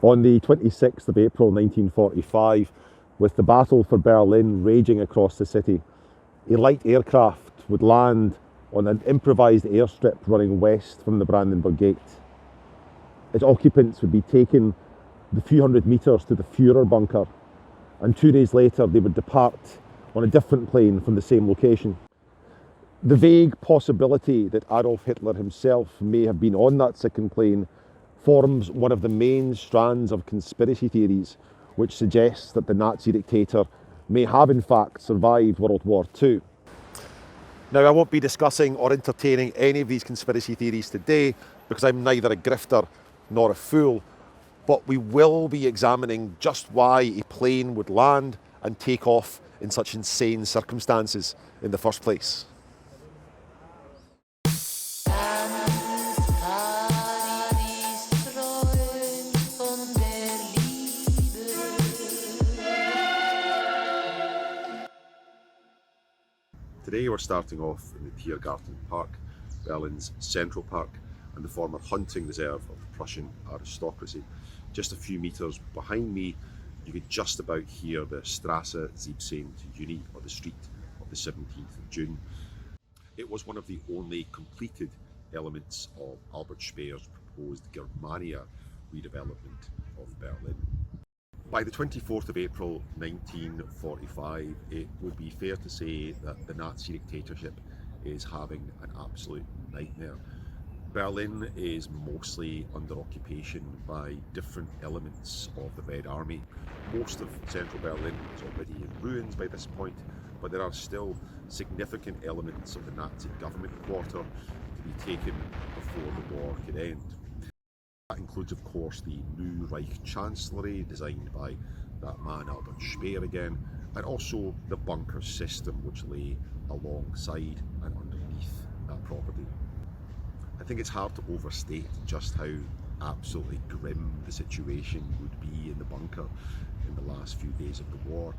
On the 26th of April 1945, with the battle for Berlin raging across the city, a light aircraft would land on an improvised airstrip running west from the Brandenburg Gate. Its occupants would be taken the few hundred metres to the Führerbunker, and 2 days later they would depart on a different plane from the same location. The vague possibility that Adolf Hitler himself may have been on that second plane forms one of the main strands of conspiracy theories which suggests that the Nazi dictator may have in fact survived World War II. Now, I won't be discussing or entertaining any of these conspiracy theories today because I'm neither a grifter nor a fool, but we will be examining just why a plane would land and take off in such insane circumstances in the first place. Today we're starting off in the Tiergarten Park, Berlin's central park and the former hunting reserve of the Prussian aristocracy. Just a few metres behind me you could just about hear the Strasse 17. Juni, or the street of the 17th of June. It was one of the only completed elements of Albert Speer's proposed Germania redevelopment of Berlin. By the 24th of April 1945, it would be fair to say that the Nazi dictatorship is having an absolute nightmare. Berlin is mostly under occupation by different elements of the Red Army. Most of central Berlin is already in ruins by this point, but there are still significant elements of the Nazi government quarter to be taken before the war could end. That includes, of course, the new Reich Chancellery, designed by that man Albert Speer again, and also the bunker system which lay alongside and underneath that property. I think it's hard to overstate just how absolutely grim the situation would be in the bunker in the last few days of the war,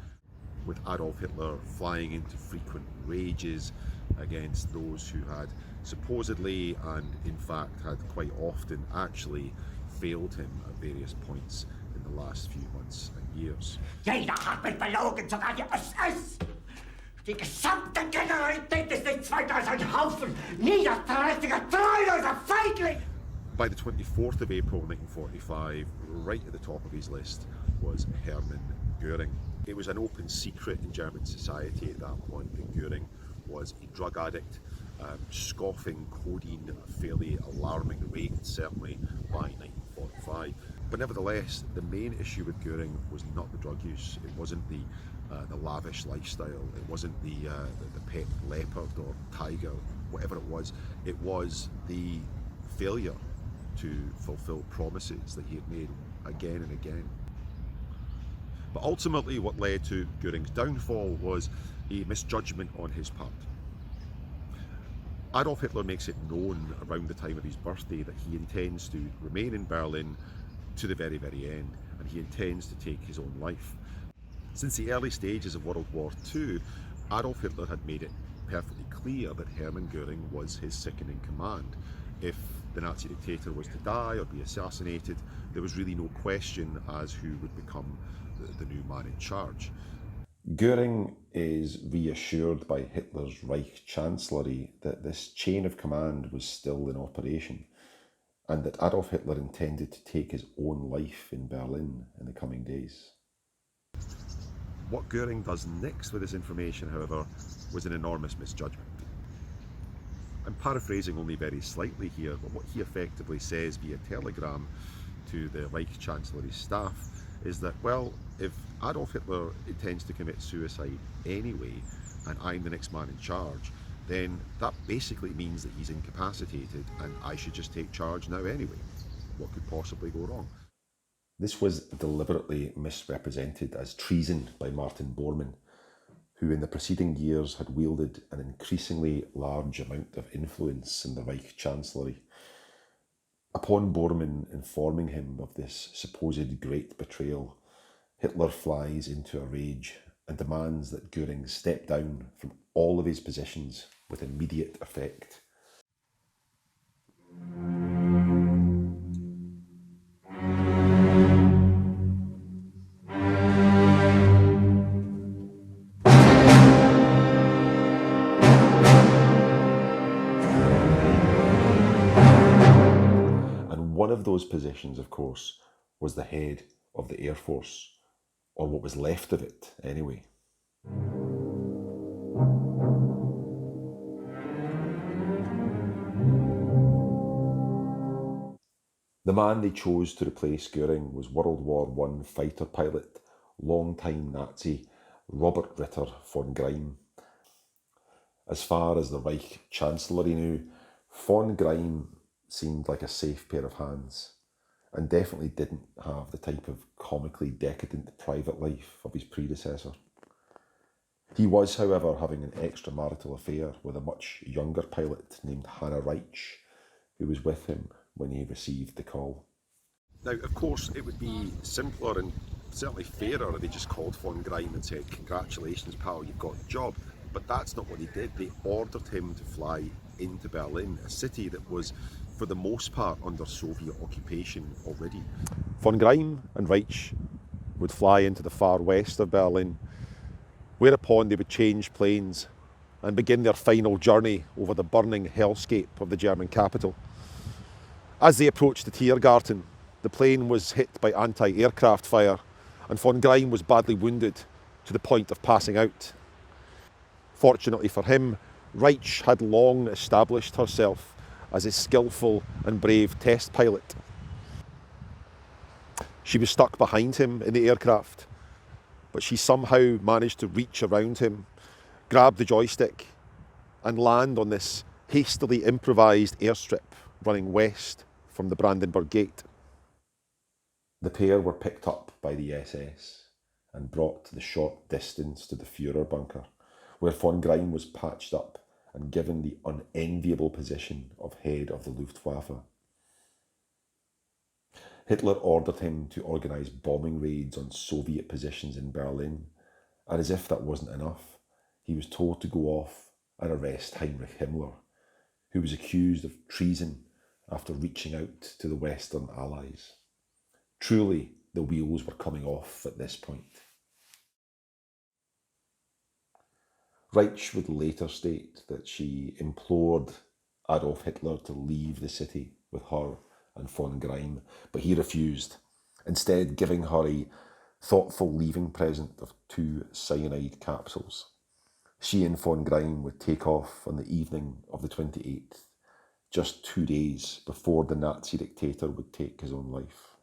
with Adolf Hitler flying into frequent rages against those who had supposedly and in fact had quite often actually failed him at various points in the last few months and years. Jeder hat mich belogen, sogar die SS! Die gesamte Generalität ist nichts weiter als ein Haufen niederträchtiger, treuloser Feigling! By the 24th of April 1945, right at the top of his list was Hermann Göring. It was an open secret in German society at that point that Göring was a drug addict, scoffing codeine at a fairly alarming rate, certainly by 1945. But nevertheless, the main issue with Göring was not the drug use. It wasn't the lavish lifestyle. It wasn't the pet leopard or tiger, whatever it was. It was the failure to fulfill promises that he had made again and again. But ultimately what led to Göring's downfall was a misjudgment on his part. Adolf Hitler makes it known around the time of his birthday that he intends to remain in Berlin to the very, very end, and he intends to take his own life. Since the early stages of World War II, Adolf Hitler had made it perfectly clear that Hermann Göring was his second-in-command. If the Nazi dictator was to die or be assassinated, there was really no question as who would become the new man in charge. Göring is reassured by Hitler's Reich Chancellery that this chain of command was still in operation, and that Adolf Hitler intended to take his own life in Berlin in the coming days. What Göring does next with this information, however, was an enormous misjudgment. I'm paraphrasing only very slightly here, but what he effectively says via telegram to the Reich Chancellery's staff is that, well, if Adolf Hitler intends to commit suicide anyway, and I'm the next man in charge, then that basically means that he's incapacitated and I should just take charge now anyway. What could possibly go wrong? This was deliberately misrepresented as treason by Martin Bormann, who in the preceding years had wielded an increasingly large amount of influence in the Reich Chancellery. Upon Bormann informing him of this supposed great betrayal, Hitler flies into a rage and demands that Göring step down from all of his positions with immediate effect. those positions, of course, was the head of the Air Force, or what was left of it anyway. The man they chose to replace Goering was World War I fighter pilot, long-time Nazi Robert Ritter von Greim. As far as the Reich Chancellery knew, von Greim seemed like a safe pair of hands, and definitely didn't have the type of comically decadent private life of his predecessor. He was, however, having an extramarital affair with a much younger pilot named Hannah Reich, who was with him when he received the call. Now, of course, it would be simpler and certainly fairer if they just called von Greim and said, "Congratulations, pal, you've got a job." But that's not what they did. They ordered him to fly into Berlin, a city that was, for the most part, under Soviet occupation already. Von Greim and Reich would fly into the far west of Berlin, whereupon they would change planes and begin their final journey over the burning hellscape of the German capital. As they approached the Tiergarten, the plane was hit by anti-aircraft fire, and von Greim was badly wounded to the point of passing out. Fortunately for him, Reich had long established herself as a skillful and brave test pilot. She was stuck behind him in the aircraft, but she somehow managed to reach around him, grab the joystick, and land on this hastily improvised airstrip running west from the Brandenburg Gate. The pair were picked up by the SS and brought the short distance to the Führerbunker, where von Greim was patched up and given the unenviable position of head of the Luftwaffe. Hitler ordered him to organise bombing raids on Soviet positions in Berlin, and as if that wasn't enough, he was told to go off and arrest Heinrich Himmler, who was accused of treason after reaching out to the Western Allies. Truly, the wheels were coming off at this point. Reich would later state that she implored Adolf Hitler to leave the city with her and von Greim, but he refused, instead giving her a thoughtful leaving present of 2 cyanide capsules. She and von Greim would take off on the evening of the 28th, just 2 days before the Nazi dictator would take his own life.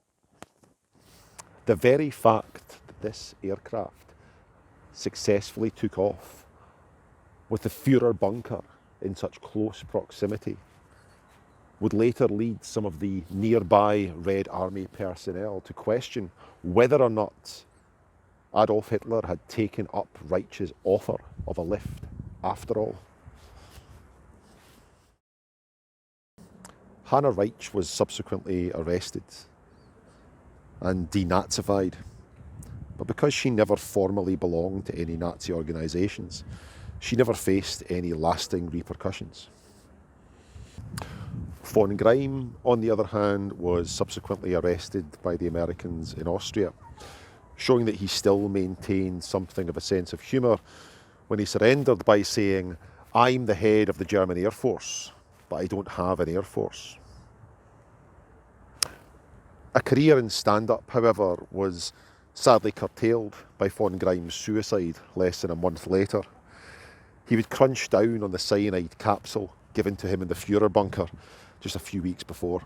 The very fact that this aircraft successfully took off with the Führerbunker in such close proximity would later lead some of the nearby Red Army personnel to question whether or not Adolf Hitler had taken up Reich's offer of a lift after all. Hannah Reich was subsequently arrested and denazified, but because she never formally belonged to any Nazi organisations, she never faced any lasting repercussions. Von Greim, on the other hand, was subsequently arrested by the Americans in Austria, showing that he still maintained something of a sense of humour when he surrendered by saying, "I'm the head of the German Air Force, but I don't have an Air Force." A career in stand-up, however, was sadly curtailed by von Greim's suicide less than a month later. He would crunch down on the cyanide capsule given to him in the Führerbunker just a few weeks before.